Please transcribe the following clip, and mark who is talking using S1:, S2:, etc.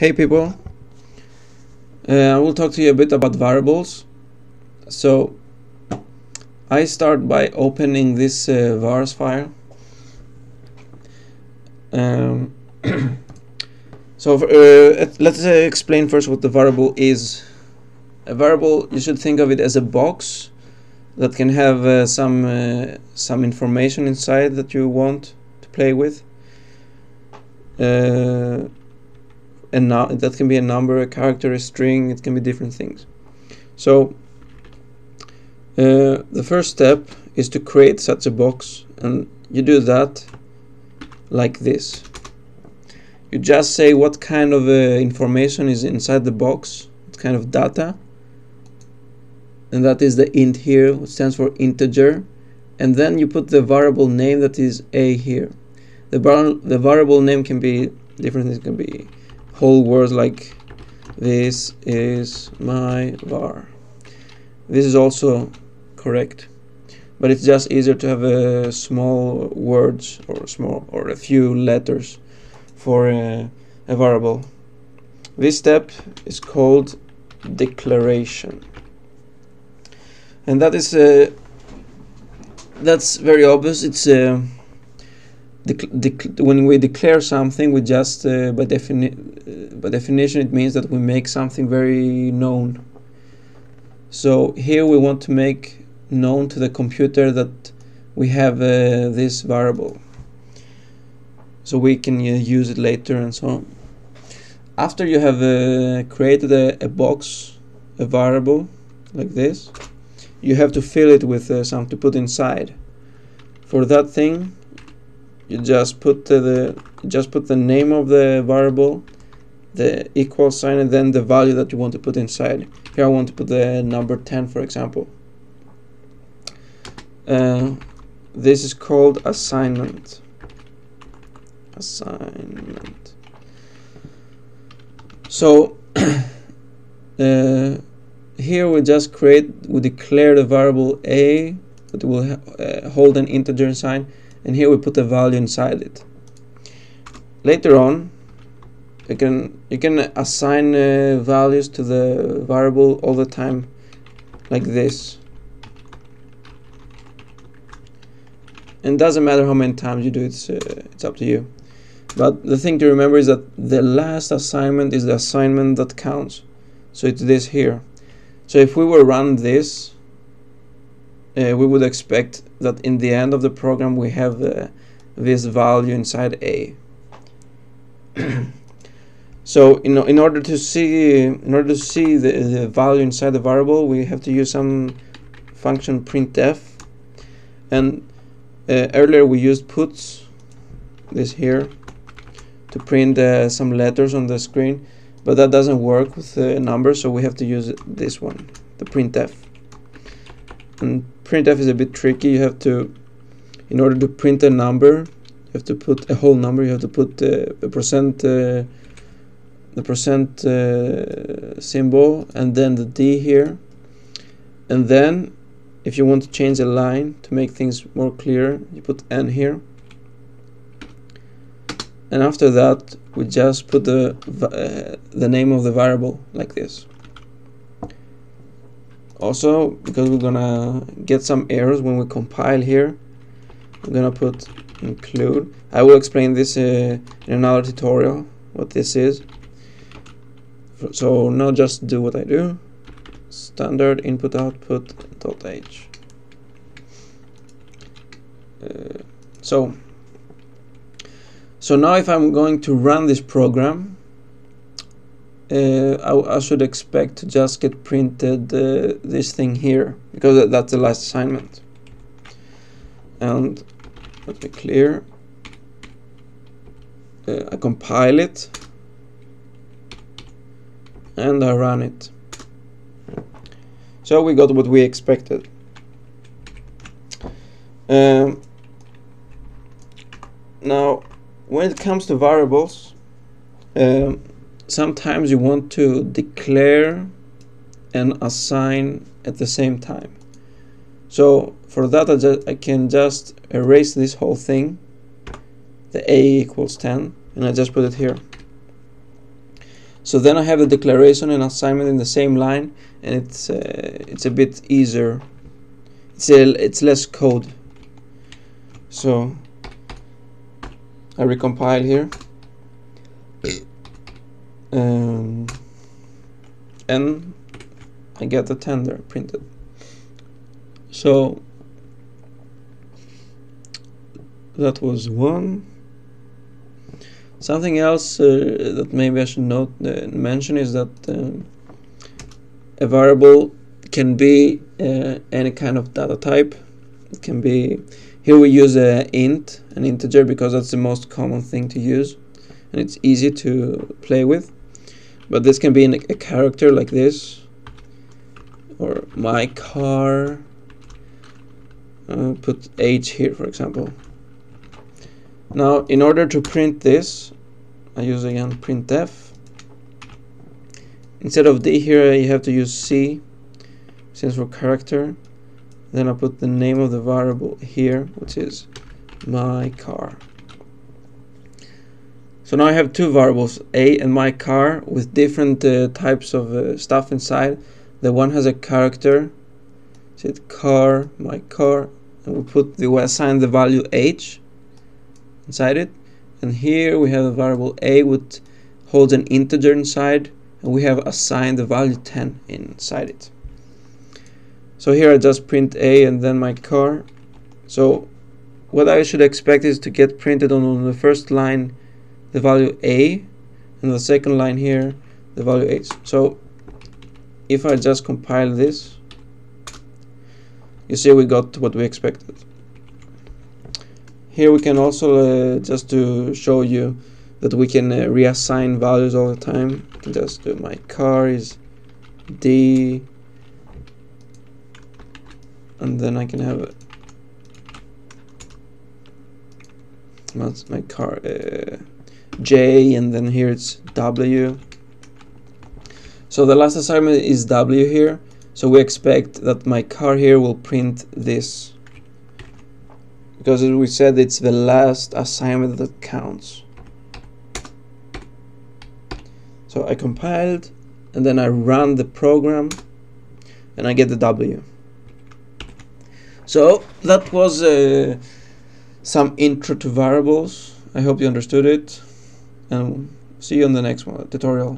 S1: Hey people, I will talk to you a bit about variables. So I start by opening this vars file. Let's explain first what the variable is. A variable, you should think of it as a box that can have some information inside that you want to play with. And now that can be a number, a character, a string. It can be different things. So the first step is to create such a box, and you do that like this. You just say what kind of information is inside the box, what kind of data, and that is the int here, which stands for integer, and then you put the variable name, that is a here. The variable name can be different things. It can be whole words like this is my var. This is also correct, but it's just easier to have small words or a few letters for a variable. This step is called declaration, and that is that's very obvious. It's when we declare something, we just by definition it means that we make something very known. So here we want to make known to the computer that we have this variable, so we can use it later and so on. After you have created a box, a variable like this, you have to fill it with something to put inside. For that thing, you just put the name of the variable, the equal sign, and then the value that you want to put inside. Here I want to put the number 10, for example. This is called assignment. So here we declare the variable a that will hold an integer sign, and here we put a value inside it. Later on, you can assign values to the variable all the time, like this. And doesn't matter how many times you do it, it's up to you. But the thing to remember is that the last assignment is the assignment that counts. So it's this here. So if we were run this, we would expect that in the end of the program we have this value inside a. So in order to see the value inside the variable, we have to use some function printf, and earlier we used puts, this here, to print some letters on the screen, but that doesn't work with numbers, so we have to use this one, the printf. And printf is a bit tricky. You have to, in order to print a number, you have to put a whole number. You have to put the percent symbol, and then the d here, and then if you want to change a line to make things more clear, you put n here, and after that we just put the name of the variable like this. Also, because we're gonna get some errors when we compile here, I'm gonna put include. I will explain this in another tutorial, what this is. So now just do what I do. Standard input output .h. So now if I'm going to run this program, I should expect to just get printed this thing here, because that's the last assignment. And let's be clear, I compile it and I run it. So we got what we expected. Now when it comes to variables, sometimes you want to declare and assign at the same time. So for that I can just erase this whole thing, the a equals 10, and I just put it here. So then I have the declaration and assignment in the same line, and it's a bit easier. It's less code. So I recompile here, and I get the 10 there printed. So that was one. Something else that maybe I should mention is that a variable can be any kind of data type. It can be, here we use an integer, because that's the most common thing to use and it's easy to play with. But this can be a character like this, or my car. Put age here, for example. Now, in order to print this, I use again printf. Instead of D here, you have to use C, since for character. Then I put the name of the variable here, which is my car. So now I have two variables, A and my car, with different types of stuff inside. The one has a character, so car, my car, and we assign the value H inside it. And here we have a variable A which holds an integer inside, and we have assigned the value 10 inside it. So here I just print A and then my car. So what I should expect is to get printed on the first line the value A, and the second line here the value H. So if I just compile this, you see we got what we expected. Here we can also, just to show you that we can reassign values all the time, I can just do my car is D, and then I can have what's my car, J, and then here it's W. So the last assignment is W here, so we expect that my car here will print this, because as we said, it's the last assignment that counts. So I compiled, and then I run the program, and I get the W. So that was some intro to variables. I hope you understood it, and see you on the next tutorial.